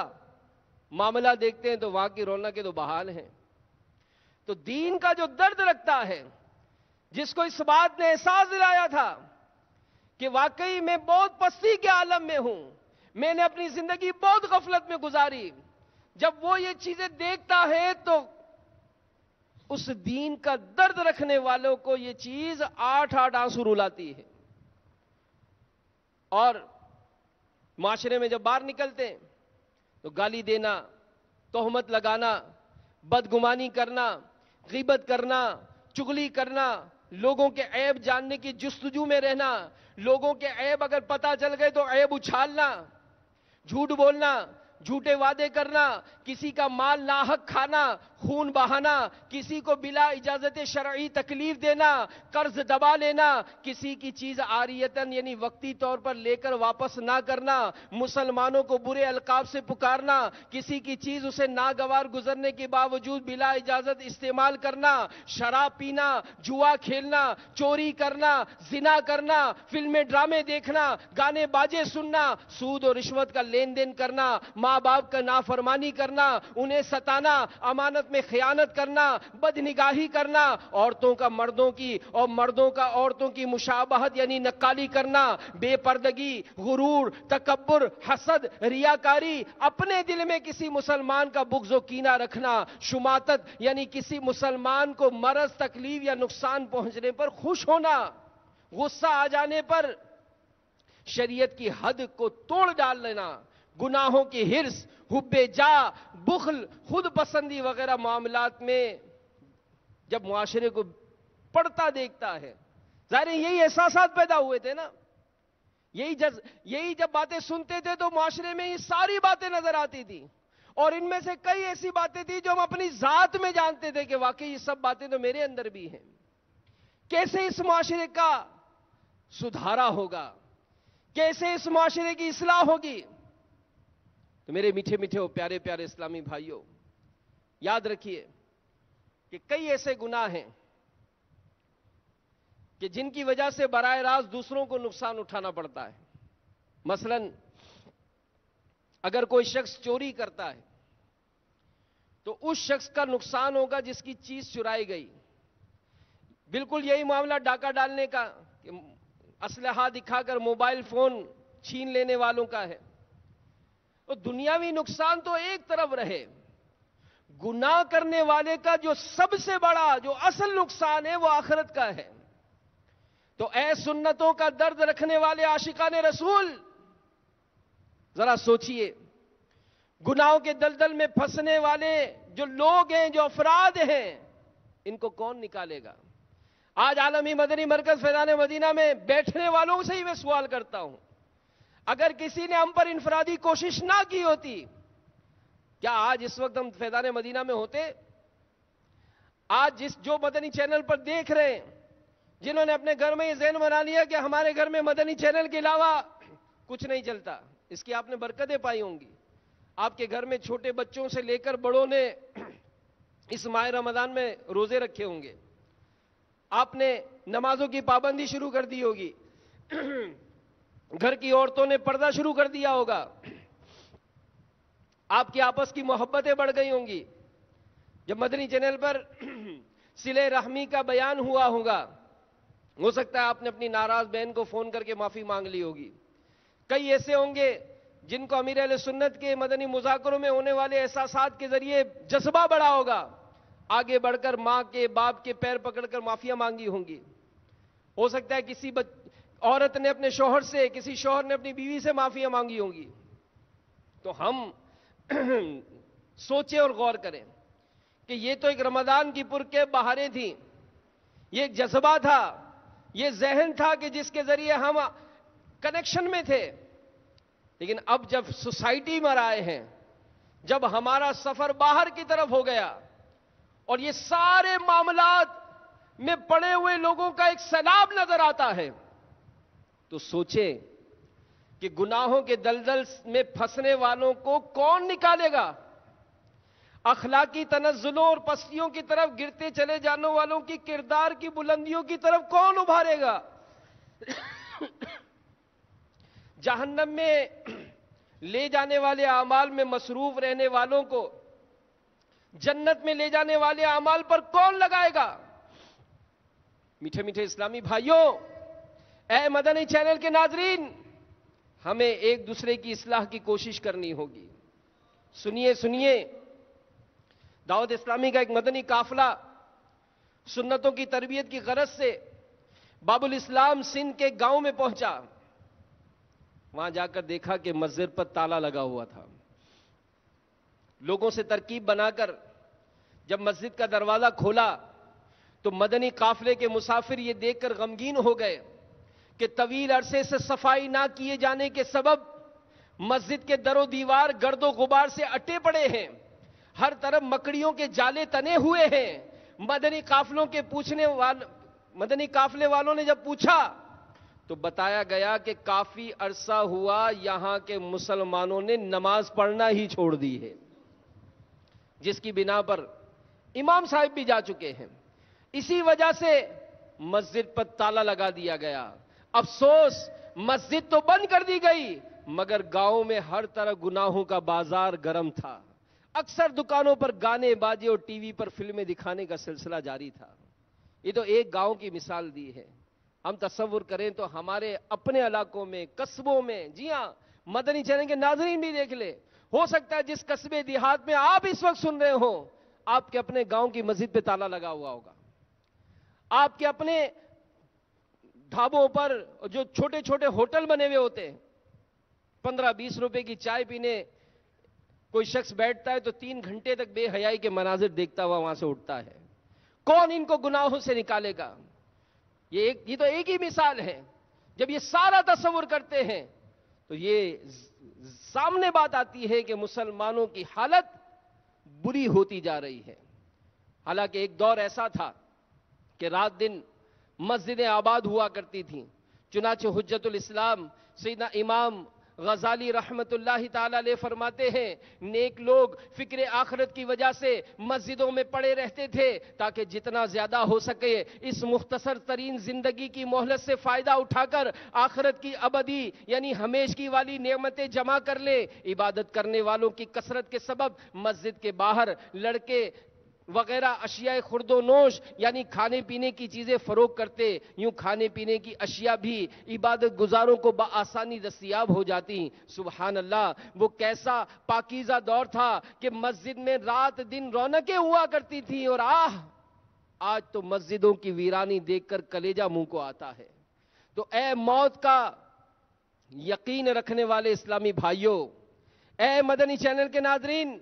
معاملہ دیکھتے ہیں تو وہاں کی رونقیں تو بحال ہیں۔ تو دین کا جو درد رکھتا ہے، جس کو اس بات نے احساس دلایا تھا کہ واقعی میں بہت پستی کے عالم میں ہوں، میں نے اپنی زندگی بہت غفلت میں گزاری، جب وہ یہ چیزیں دیکھتا ہے تو اس دین کا درد رکھنے والوں کو یہ چیز 8 آنسو رلاتی ہے۔ اور معاشرے میں جب باہر نکلتے ہیں تو گالی دینا، تہمت لگانا، بدگمانی کرنا، غیبت کرنا، چغلی کرنا، لوگوں کے عیب جاننے کی جستجو میں رہنا، لوگوں کے عیب اگر پتہ چل گئے تو عیب اچھالنا، جھوٹ بولنا، جھوٹے وعدے کرنا، کسی کا مال ناحق کھانا، خون بہانا، کسی کو بلا اجازت شرعی تکلیف دینا، قرض دبا لینا، کسی کی چیز عاریتاً یعنی وقتی طور پر لے کر واپس نہ کرنا، مسلمانوں کو برے القاب سے پکارنا، کسی کی چیز اسے ناگوار گزرنے کے باوجود بلا اجازت استعمال کرنا، شراب پینا، جوا کھیلنا، چوری کرنا، زنا کرنا، فلمیں ڈرامے دیکھنا، گانے باجے سننا، سود اور رشوت کا لین دین کرنا، ماں باپ کا نافرمانی کرنا، انہیں ستانا، امانت میں خیانت کرنا، بدنگاہی کرنا، عورتوں کا مردوں کی اور مردوں کا عورتوں کی مشابہت یعنی نقالی کرنا، بے پردگی، غرور، تکبر، حسد، ریاکاری، اپنے دل میں کسی مسلمان کا بغض و کینہ رکھنا، شماتت یعنی کسی مسلمان کو مرض، تکلیف یا نقصان پہنچنے پر خوش ہونا، غصہ آ جانے پر شریعت کی حد کو توڑ ڈال لینا، گناہوں کی ہرس، حب جا، بخل، خود پسندی وغیرہ معاملات میں جب معاشرے کو پڑتا دیکھتا ہے، ظاہر یہی احساسات پیدا ہوئے تھے نا، یہی جب باتیں سنتے تھے تو معاشرے میں یہ ساری باتیں نظر آتی تھی، اور ان میں سے کئی ایسی باتیں تھی جو ہم اپنی ذات میں جانتے تھے کہ واقعی یہ سب باتیں تو میرے اندر بھی ہیں۔ کیسے اس معاشرے کا سدھارا ہوگا، کیسے اس معاشرے کی اصلاح ہوگی؟ تو میرے میٹھے میٹھے اور پیارے پیارے اسلامی بھائیوں، یاد رکھیے کہ کئی ایسے گناہ ہیں کہ جن کی وجہ سے براہ راست دوسروں کو نقصان اٹھانا پڑتا ہے۔ مثلا اگر کوئی شخص چوری کرتا ہے تو اس شخص کا نقصان ہوگا جس کی چیز چرائی گئی۔ بالکل یہی معاملہ ڈاکہ ڈالنے کا، کہ اسلحہ دکھا کر موبائل فون چھین لینے والوں کا ہے۔ تو دنیاوی نقصان تو ایک طرف رہے، گناہ کرنے والے کا جو سب سے بڑا جو اصل نقصان ہے وہ آخرت کا ہے۔ تو اے سنتوں کا درد رکھنے والے عاشقان رسول، ذرا سوچئے، گناہوں کے دلدل میں پھنسنے والے جو لوگ ہیں، جو افراد ہیں، ان کو کون نکالے گا؟ آج عالمی مدنی مرکز فیضان مدینہ میں بیٹھنے والوں سے ہی میں سوال کرتا ہوں، اگر کسی نے ہم پر انفرادی کوشش نہ کی ہوتی، کیا آج اس وقت ہم فیضان مدینہ میں ہوتے؟ آج جو مدنی چینل پر دیکھ رہے ہیں، جنہوں نے اپنے گھر میں یہ ذہن بنا لیا کہ ہمارے گھر میں مدنی چینل کے علاوہ کچھ نہیں چلتا، اس کی آپ نے برکتیں پائی ہوں گی۔ آپ کے گھر میں چھوٹے بچوں سے لے کر بڑوں نے اس ماہ رمضان میں روزے رکھے ہوں گے، آپ نے نمازوں کی پابندی شروع کر دی ہوگی، گھر کی عورتوں نے پردہ شروع کر دیا ہوگا، آپ کی آپس کی محبتیں بڑھ گئی ہوں گی۔ جب مدنی چینل پر صلہ رحمی کا بیان ہوا ہوگا، ہو سکتا ہے آپ نے اپنی ناراض بہن کو فون کر کے معافی مانگ لی ہوگی۔ کئی ایسے ہوں گے جن کو امیر اہل سنت کے مدنی مذاکروں میں ہونے والے احساسات کے ذریعے جذبہ بڑھا ہوگا، آگے بڑھ کر ماں کے باپ کے پیر پکڑ کر معافیاں مانگی ہوں گی۔ ہو سکتا ہے کسی عورت نے اپنے شوہر سے، کسی شوہر نے اپنی بیوی سے معافیاں مانگی ہوں گی۔ تو ہم سوچیں اور غور کریں کہ یہ تو ایک رمضان کی پرکیف بہاریں تھیں، یہ ایک جذبہ تھا، یہ ذہن تھا کہ جس کے ذریعے ہم کنیکشن میں تھے، لیکن اب جب سوسائٹی میں آئے ہیں، جب ہمارا سفر باہر کی طرف ہو گیا اور یہ سارے معاملات میں پڑے ہوئے لوگوں کا ایک سیلاب نظر آتا ہے، تو سوچیں کہ گناہوں کے دلدل میں پھنسنے والوں کو کون نکالے گا؟ اخلاقی تنزلوں اور پستیوں کی طرف گرتے چلے جانے والوں کی کردار کی بلندیوں کی طرف کون ابھارے گا؟ جہنم میں لے جانے والے اعمال میں مصروف رہنے والوں کو جنت میں لے جانے والے اعمال پر کون لگائے گا؟ میٹھے میٹھے اسلامی بھائیوں، اے مدنی چینل کے ناظرین، ہمیں ایک دوسرے کی اصلاح کی کوشش کرنی ہوگی۔ سنیے، دعوت اسلامی کا ایک مدنی قافلہ سنتوں کی تربیت کی غرض سے باب الاسلام سندھ کے گاؤں میں پہنچا۔ وہاں جا کر دیکھا کہ مسجد پر تالا لگا ہوا تھا۔ لوگوں سے ترکیب بنا کر جب مسجد کا دروازہ کھولا تو مدنی قافلے کے مسافر یہ دیکھ کر غمگین ہو گئے کہ طویل عرصے سے صفائی نہ کیے جانے کے سبب مسجد کے در و دیوار گرد و غبار سے اٹے پڑے ہیں، ہر طرف مکڑیوں کے جالے تنے ہوئے ہیں۔ مدنی قافلے والوں نے جب پوچھا تو بتایا گیا کہ کافی عرصہ ہوا یہاں کے مسلمانوں نے نماز پڑھنا ہی چھوڑ دی ہے، جس کی بنا پر امام صاحب بھی جا چکے ہیں۔ اسی وجہ سے مسجد پر تالا لگا دیا گیا۔ افسوس، مسجد تو بند کر دی گئی مگر گاؤں میں ہر طرح گناہوں کا بازار گرم تھا۔ اکثر دکانوں پر گانے باجے اور ٹی وی پر فلمیں دکھانے کا سلسلہ جاری تھا۔ یہ تو ایک گاؤں کی مثال دی ہے۔ ہم تصور کریں تو ہمارے اپنے علاقوں میں، قصبوں میں، جی ہاں، مدنی چینل کے ناظرین بھی دیکھ لیں، ہو سکتا ہے جس قصبے دیہات میں آپ اس وقت سن رہے ہوں، آپ کے اپنے گاؤں کی مسجد پہ تالا لگا ہوا ہوگا۔ آپ کے اپنے ڈھابوں پر جو چھوٹے چھوٹے ہوٹل بنے ہوئے ہوتے ہیں، 15-20 روپے کی چائے پینے کوئی شخص بیٹھتا ہے تو 3 گھنٹے تک بے حیائی کے مناظر دیکھتا ہوا وہاں سے اٹھتا ہے۔ کون ان کو گناہوں سے نکالے گا؟ یہ تو ایک ہی مثال ہے۔ جب یہ سارا تصور کرتے ہیں تو یہ سامنے بات آتی ہے کہ مسلمانوں کی حالت بری ہوتی جا رہی ہے۔ حالانکہ ایک دور ایسا تھا کہ رات دن مسجدیں آباد ہوا کرتی تھیں۔ چنانچہ حجت الاسلام سیدنا امام غزالی رحمت اللہ تعالی علیہ فرماتے ہیں، نیک لوگ فکر آخرت کی وجہ سے مسجدوں میں پڑے رہتے تھے تاکہ جتنا زیادہ ہو سکے اس مختصر ترین زندگی کی مہلت سے فائدہ اٹھا کر آخرت کی ابدی یعنی ہمیشگی والی نعمتیں جمع کر لیں۔ عبادت کرنے والوں کی کثرت کے سبب مسجد کے باہر لڑکے وغیرہ اشیاء خرد و نوش یعنی کھانے پینے کی چیزیں فروخت کرتے، یوں کھانے پینے کی اشیاء بھی عبادت گزاروں کو بآسانی دستیاب ہو جاتی۔ سبحان اللہ، وہ کیسا پاکیزہ دور تھا کہ مسجد میں رات دن رونقیں ہوا کرتی تھیں، اور آج تو مسجدوں کی ویرانی دیکھ کر کلیجہ منہ کو آتا ہے۔ تو اے موت کا یقین رکھنے والے اسلامی بھائیوں، اے مدنی چینل کے ناظرین،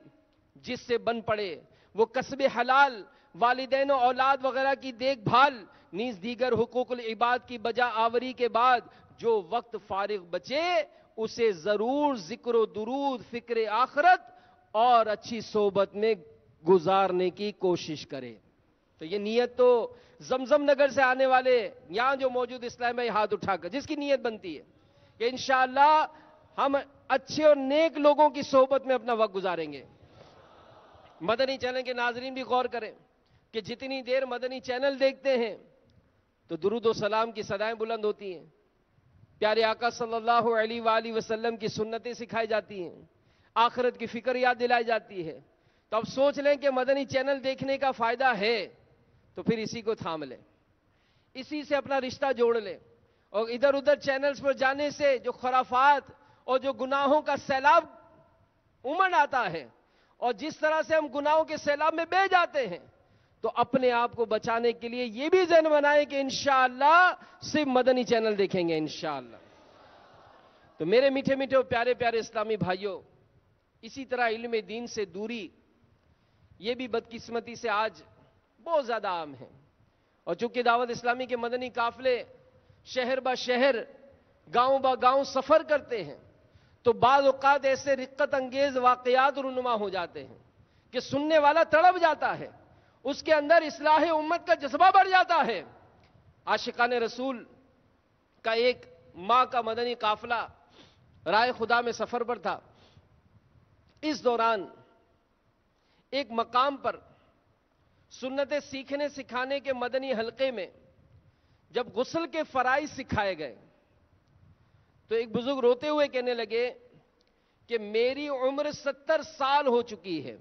جس سے بن پڑے وہ کسب حلال، والدین و اولاد وغیرہ کی دیکھ بھال، نیز دیگر حقوق العباد کی بجا آوری کے بعد جو وقت فارغ بچے اسے ضرور ذکر و درود، فکر آخرت اور اچھی صحبت میں گزارنے کی کوشش کرے۔ تو یہ نیت تو زمزم نگر سے آنے والے یہاں جو موجود اسلام بھائی ہاتھ اٹھا کر جس کی نیت بنتی ہے کہ انشاءاللہ ہم اچھے اور نیک لوگوں کی صحبت میں اپنا وقت گزاریں گے۔ مدنی چینل کے ناظرین بھی غور کریں کہ جتنی دیر مدنی چینل دیکھتے ہیں تو درود و سلام کی صدائیں بلند ہوتی ہیں، پیارے آقا صلی اللہ علیہ وآلہ وسلم کی سنتیں سکھائی جاتی ہیں، آخرت کی فکر یاد دلائی جاتی ہے۔ تو اب سوچ لیں کہ مدنی چینل دیکھنے کا فائدہ ہے تو پھر اسی کو تھام لیں، اسی سے اپنا رشتہ جوڑ لیں، اور ادھر ادھر چینلز پر جانے سے جو خرافات اور جو گناہوں کا سیلاب امڑ آتا ہے، اور جس طرح سے ہم گناہوں کے سیلاب میں بہہ جاتے ہیں، تو اپنے آپ کو بچانے کے لیے یہ بھی ذہن بنائیں کہ انشاءاللہ صرف مدنی چینل دیکھیں گے انشاءاللہ۔ تو میرے میٹھے میٹھے اور پیارے پیارے اسلامی بھائیوں، اسی طرح علم دین سے دوری یہ بھی بدقسمتی سے آج بہت زیادہ عام ہے، اور چونکہ دعوت اسلامی کے مدنی قافلے شہر با شہر، گاؤں با گاؤں سفر کرتے ہیں، تو بعض اوقات ایسے رقت انگیز واقعات رونما ہو جاتے ہیں کہ سننے والا تڑپ جاتا ہے، اس کے اندر اصلاح امت کا جذبہ بڑھ جاتا ہے۔ عاشقان رسول کا ایک ماہ کا مدنی قافلہ رائے خدا میں سفر پر تھا۔ اس دوران ایک مقام پر سنتیں سیکھنے سکھانے کے مدنی حلقے میں جب غسل کے فرائض سکھائے گئے تو ایک بزرگ روتے ہوئے کہنے لگے کہ میری عمر 70 سال ہو چکی ہے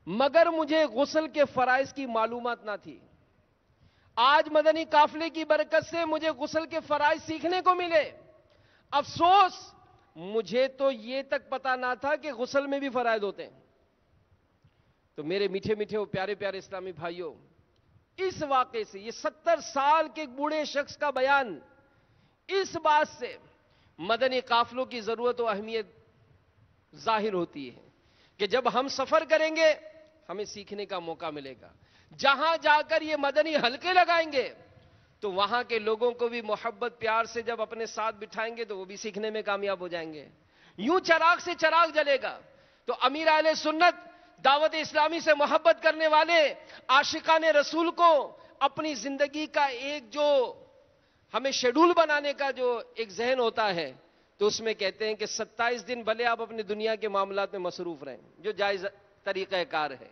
مگر مجھے غسل کے فرائض کی معلومات نہ تھی۔ آج مدنی قافلے کی برکت سے مجھے غسل کے فرائض سیکھنے کو ملے۔ افسوس، مجھے تو یہ تک پتا نہ تھا کہ غسل میں بھی فرائض ہوتے ہیں۔ تو میرے میٹھے میٹھے اور پیارے پیارے اسلامی بھائیوں، اس واقعے سے یہ 70 سال کے بوڑھے شخص کا بیان اس بات سے مدنی قافلوں کی ضرورت و اہمیت ظاہر ہوتی ہے کہ جب ہم سفر کریں گے ہمیں سیکھنے کا موقع ملے گا۔ جہاں جا کر یہ مدنی حلقے لگائیں گے تو وہاں کے لوگوں کو بھی محبت پیار سے جب اپنے ساتھ بٹھائیں گے تو وہ بھی سیکھنے میں کامیاب ہو جائیں گے. یوں چراغ سے چراغ جلے گا. تو امیر اہل سنت دعوت اسلامی سے محبت کرنے والے عاشقان رسول کو اپنی زندگی کا ایک جو ہمیں شیڈول بنانے کا جو ایک ذہن ہوتا ہے تو اس میں کہتے ہیں کہ 27 دن بھلے آپ اپنی دنیا کے معاملات میں مصروف رہیں جو جائز طریقہ کار ہے،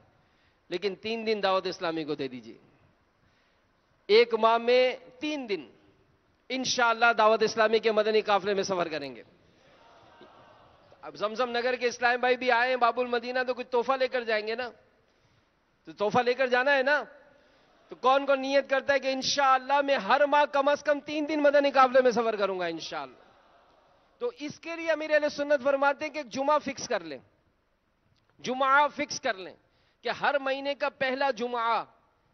لیکن 3 دن دعوت اسلامی کو دے دیجیے. ایک ماہ میں 3 دن انشاءاللہ دعوت اسلامی کے مدنی قافلے میں سفر کریں گے. اب زمزم نگر کے اسلام بھائی بھی آئے ہیں باب المدینہ تو کچھ تحفہ لے کر جائیں گے نا، تو تحفہ لے کر جانا ہے نا. تو کون کون نیت کرتا ہے کہ انشاءاللہ میں ہر ماہ کم از کم 3 دن مدنی قافلے میں سفر کروں گا انشاءاللہ. تو اس کے لیے امیر اہل سنت فرماتے ہیں کہ ایک جمعہ فکس کر لیں، جمعہ فکس کر لیں کہ ہر مہینے کا پہلا جمعہ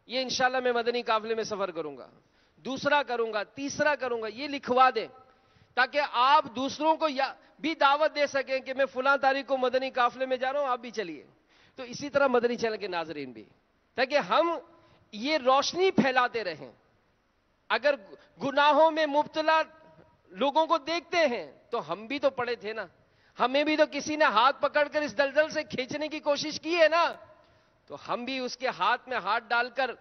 یہ انشاءاللہ میں مدنی قافلے میں سفر کروں گا، دوسرا کروں گا، تیسرا کروں گا. یہ لکھوا دیں تاکہ آپ دوسروں کو بھی دعوت دے سکیں کہ میں فلاں تاریخ کو مدنی قافلے میں جا رہا ہوں، آپ بھی چلیے. تو اسی طرح مدنی چینل کے ناظرین بھی، تاکہ ہم یہ روشنی پھیلاتے رہیں. اگر گناہوں میں مبتلا لوگوں کو دیکھتے ہیں تو ہم بھی تو پڑے تھے نا، ہمیں بھی تو کسی نے ہاتھ پکڑ کر اس دلدل سے کھینچنے کی کوشش کی ہے نا، تو ہم بھی اس کے ہاتھ میں ہاتھ ڈال کر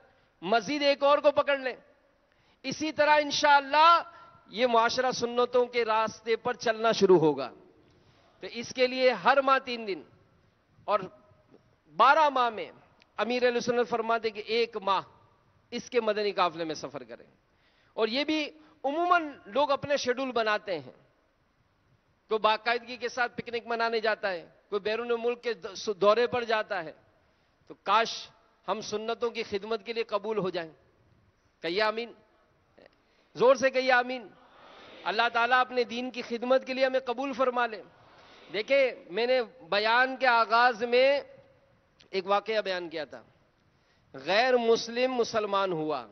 مزید ایک اور کو پکڑ لیں. اسی طرح انشاءاللہ یہ معاشرہ سنتوں کے راستے پر چلنا شروع ہوگا. تو اس کے لیے ہر ماہ 3 دن اور 12 ماہ میں امیر اہل سنت فرماتے کہ 1 ماہ اس کے مدنی قافلے میں سفر کریں. اور یہ بھی عموماً لوگ اپنے شیڈول بناتے ہیں، کوئی باقاعدگی کے ساتھ پکنک منانے جاتا ہے، کوئی بیرون ملک کے دورے پر جاتا ہے. تو کاش ہم سنتوں کی خدمت کے لیے قبول ہو جائیں. کہیے آمین، زور سے کہیے آمین. اللہ تعالیٰ اپنے دین کی خدمت کے لیے ہمیں قبول فرما لے. دیکھیں میں نے بیان کے آغاز میں ایک واقعہ بیان کیا تھا. غیر مسلم مسلمان ہوا،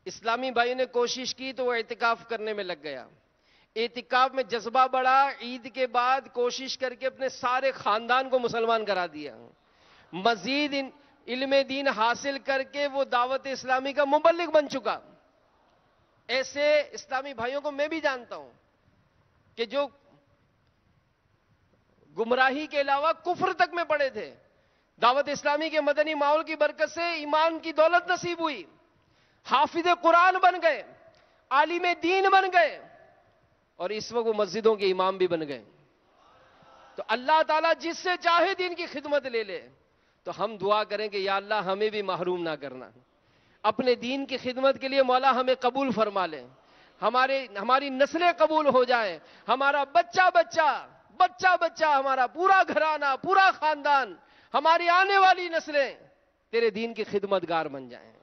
اسلامی بھائی نے کوشش کی تو وہ اعتکاف کرنے میں لگ گیا. اعتکاف میں جذبہ بڑھا، عید کے بعد کوشش کر کے اپنے سارے خاندان کو مسلمان کرا دیا. مزید علم دین حاصل کر کے وہ دعوت اسلامی کا مبلغ بن چکا. ایسے اسلامی بھائیوں کو میں بھی جانتا ہوں کہ جو گمراہی کے علاوہ کفر تک میں پڑے تھے، دعوت اسلامی کے مدنی ماحول کی برکت سے ایمان کی دولت نصیب ہوئی، حافظ قرآن بن گئے، عالم دین بن گئے، اور اس وقت وہ مسجدوں کے امام بھی بن گئے. تو اللہ تعالیٰ جس سے چاہے دین کی خدمت لے لے. تو ہم دعا کریں کہ یا اللہ ہمیں بھی محروم نہ کرنا، اپنے دین کی خدمت کے لیے مولا ہمیں قبول فرما لیں، ہماری نسلیں قبول ہو جائیں، ہمارا بچہ بچہ ہمارا پورا گھرانہ، پورا خاندان، ہماری آنے والی نسلیں تیرے دین کی خدمت گار بن جائیں.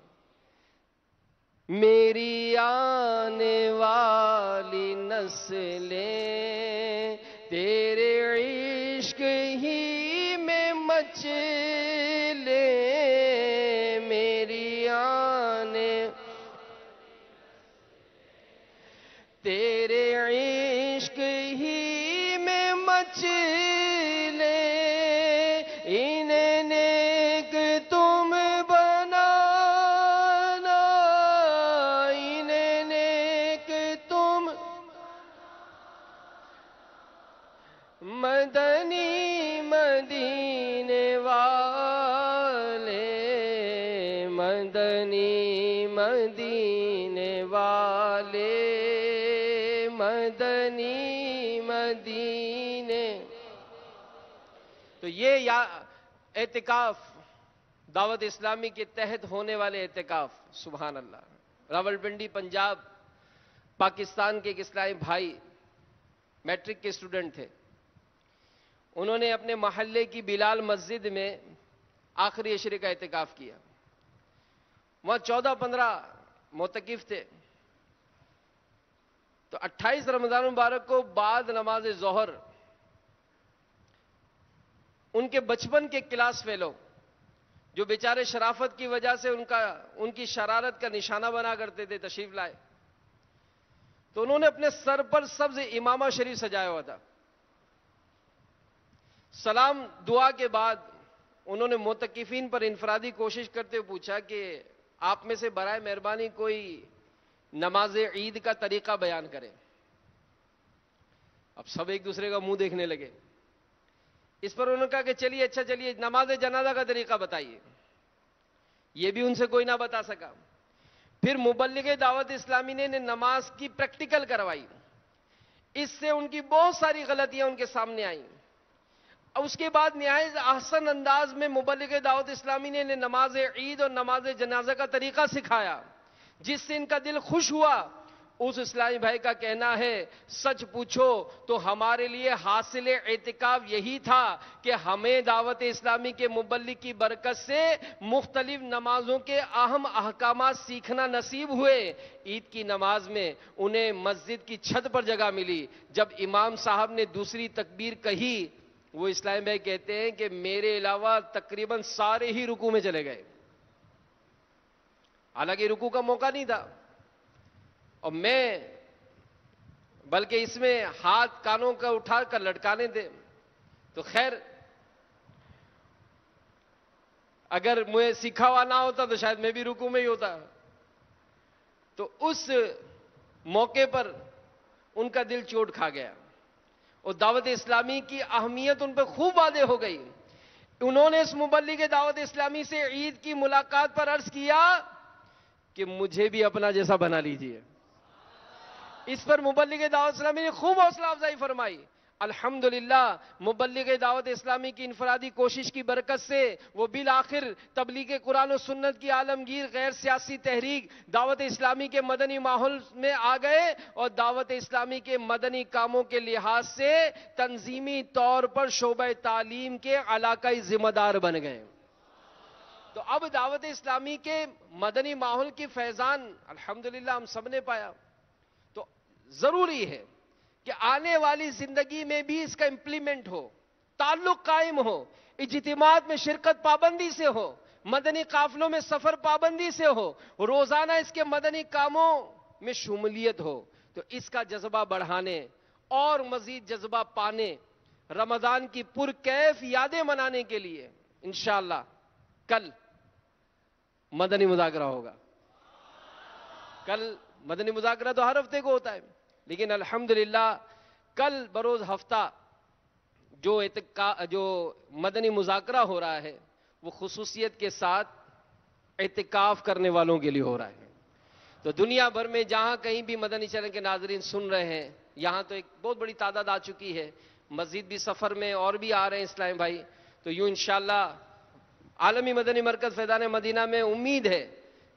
میری آنے والی نسلیں تیرے عشق ہی میں مچلے، میری آنے تیرے عشق ہی میں مچلے، انہیں نیک تم بنانا، انہیں نیک تم مدنی مدینے والے، مدنی مدینے والے، مدنی مدینے. تو یہ اعتکاف دعوت اسلامی کے تحت ہونے والے اعتکاف، سبحان اللہ. راولپنڈی پنجاب پاکستان کے ایک اسلامی بھائی میٹرک کے اسٹوڈنٹ تھے. انہوں نے اپنے محلے کی بلال مسجد میں آخری عشرے کا اعتکاف کیا. وہاں 14-15 معتکف تھے. تو 28 رمضان مبارک کو بعد نماز ظہر ان کے بچپن کے کلاس فیلو جو بیچارے شرافت کی وجہ سے ان کی شرارت کا نشانہ بنا کرتے تھے تشریف لائے. تو انہوں نے اپنے سر پر سبز امامہ شریف سجایا ہوا تھا. سلام دعا کے بعد انہوں نے معتکفین پر انفرادی کوشش کرتے ہوئے پوچھا کہ آپ میں سے برائے مہربانی کوئی نماز عید کا طریقہ بیان کرے. اب سب ایک دوسرے کا منہ دیکھنے لگے. اس پر انہوں نے کہا کہ چلیے اچھا چلیے نماز جنازہ کا طریقہ بتائیے. یہ بھی ان سے کوئی نہ بتا سکا. پھر مبلغ دعوت اسلامی نے نماز کی پریکٹیکل کروائی. اس سے ان کی بہت ساری غلطیاں ان کے سامنے آئیں. اس کے بعد نہایت احسن انداز میں مبلغ دعوت اسلامی نے نماز عید اور نماز جنازہ کا طریقہ سکھایا, جس سے ان کا دل خوش ہوا. اس اسلامی بھائی کا کہنا ہے سچ پوچھو تو ہمارے لیے حاصل اعتکاف یہی تھا کہ ہمیں دعوت اسلامی کے مبلغ کی برکت سے مختلف نمازوں کے اہم احکامات سیکھنا نصیب ہوئے. عید کی نماز میں انہیں مسجد کی چھت پر جگہ ملی. جب امام صاحب نے دوسری تکبیر کہی, وہ اسلامی بھائی کہتے ہیں کہ میرے علاوہ تقریباً سارے ہی رکوع میں چلے گئے. حالانکہ رکوع کا موقع نہیں تھا, اور میں بلکہ اس میں ہاتھ کانوں کا اٹھا کر لٹکانے تھے. تو خیر اگر مجھے سیکھا ہوا نہ ہوتا تو شاید میں بھی رکوع میں ہی ہوتا. تو اس موقع پر ان کا دل چوٹ کھا گیا اور دعوت اسلامی کی اہمیت ان پہ خوب واضح ہو گئی. انہوں نے اس مبلغ دعوت اسلامی سے عید کی ملاقات پر عرض کیا کہ مجھے بھی اپنا جیسا بنا لیجئے. اس پر مبلغ دعوت اسلامی نے خوب حوصلہ افزائی فرمائی. الحمدللہ مبلغ دعوت اسلامی کی انفرادی کوشش کی برکت سے وہ بالآخر تبلیغ قرآن و سنت کی عالمگیر غیر سیاسی تحریک دعوت اسلامی کے مدنی ماحول میں آ گئے اور دعوت اسلامی کے مدنی کاموں کے لحاظ سے تنظیمی طور پر شعبہ تعلیم کے علاقائی ذمہ دار بن گئے. تو اب دعوت اسلامی کے مدنی ماحول کی فیضان الحمدللہ ہم سب نے پایا. تو ضروری ہے کہ آنے والی زندگی میں بھی اس کا امپلیمنٹ ہو, تعلق قائم ہو, اجتماعات میں شرکت پابندی سے ہو, مدنی قافلوں میں سفر پابندی سے ہو, روزانہ اس کے مدنی کاموں میں شمولیت ہو. تو اس کا جذبہ بڑھانے اور مزید جذبہ پانے رمضان کی پرکیف یادیں منانے کے لیے انشاءاللہ کل مدنی مذاکرہ ہوگا. کل مدنی مذاکرہ تو ہر ہفتے کو ہوتا ہے, لیکن الحمدللہ کل بروز ہفتہ جو مدنی مذاکرہ ہو رہا ہے وہ خصوصیت کے ساتھ اعتکاف کرنے والوں کے لیے ہو رہا ہے. تو دنیا بھر میں جہاں کہیں بھی مدنی چینل کے ناظرین سن رہے ہیں, یہاں تو ایک بہت بڑی تعداد آ چکی ہے, مزید بھی سفر میں اور بھی آ رہے ہیں اسلامی بھائی. تو یوں انشاءاللہ عالمی مدنی مرکز فیضان مدینہ میں امید ہے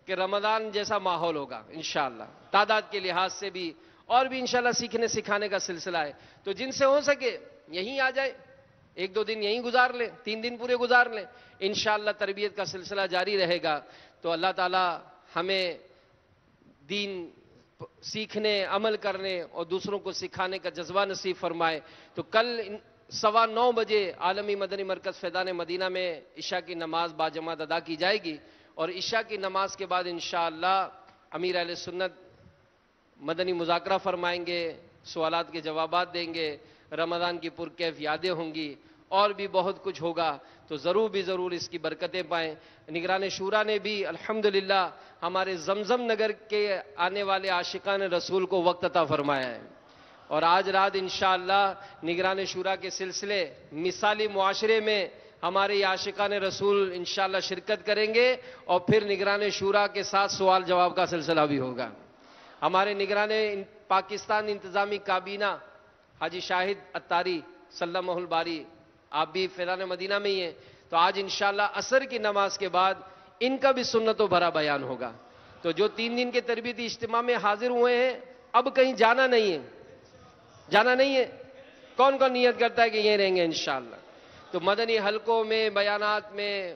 کہ رمضان جیسا ماحول ہوگا انشاءاللہ. تعداد کے لحاظ سے بھی اور بھی انشاءاللہ سیکھنے سکھانے کا سلسلہ ہے. تو جن سے ہو سکے یہیں آ جائے, ایک دو دن یہیں گزار لیں, 3 دن پورے گزار لیں. انشاءاللہ تربیت کا سلسلہ جاری رہے گا. تو اللہ تعالی ہمیں دین سیکھنے, عمل کرنے اور دوسروں کو سکھانے کا جذبہ نصیب فرمائے. تو کل 9:15 بجے عالمی مدنی مرکز فیضان مدینہ میں عشاء کی نماز باجماعت ادا کی جائے گی, اور عشاء کی نماز کے بعد انشاءاللہ امیر اہل سنت مدنی مذاکرہ فرمائیں گے, سوالات کے جوابات دیں گے, رمضان کی پرکیف یادیں ہوں گی, اور بھی بہت کچھ ہوگا. تو ضرور اس کی برکتیں پائیں. نگران شورا نے بھی الحمدللہ ہمارے زمزم نگر کے آنے والے عاشقان رسول کو وقت عطا فرمایا ہے, اور آج رات انشاءاللہ نگران شورا کے سلسلے مثالی معاشرے میں ہمارے عاشقان رسول انشاءاللہ شرکت کریں گے, اور پھر نگران شورا کے ساتھ سوال جواب کا سلسلہ بھی ہوگا. ہمارے نگران پاکستان انتظامی کابینہ حاجی شاہد اتاری سلمہ الباری, آپ بھی فیضان مدینہ میں ہی ہیں. تو آج انشاءاللہ عصر کی نماز کے بعد ان کا بھی سنتوں بھرا بیان ہوگا. تو جو 3 دن کے تربیتی اجتماع میں حاضر ہوئے ہیں اب کہیں جانا نہیں ہے. کون کون نیت کرتا ہے کہ یہ رہیں گے انشاءاللہ. تو مدنی حلقوں میں, بیانات میں,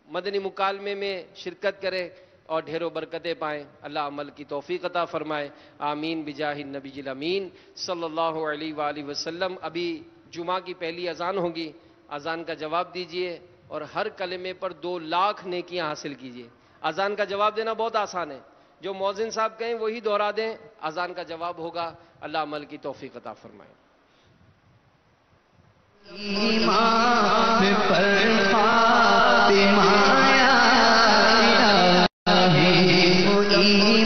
مدنی مکالمے میں شرکت کریں اور ڈھیروں برکتیں پائیں. اللہ عمل کی توفیق عطا فرمائے. آمین بجاہ النبی الامین صلی اللہ علیہ وآلہ وسلم. ابھی جمعہ کی پہلی اذان ہوگی, اذان کا جواب دیجئے اور ہر کلمے پر 2 لاکھ نیکیاں حاصل کیجئے. اذان کا جواب دینا بہت آسان ہے, جو مؤذن صاحب کہیں وہی دہرا دیں, اذان کا جواب ہوگا. اللہ عمل کی توفیق عطا فرمائے. ایمان پر خاتمہ یا الہی وہ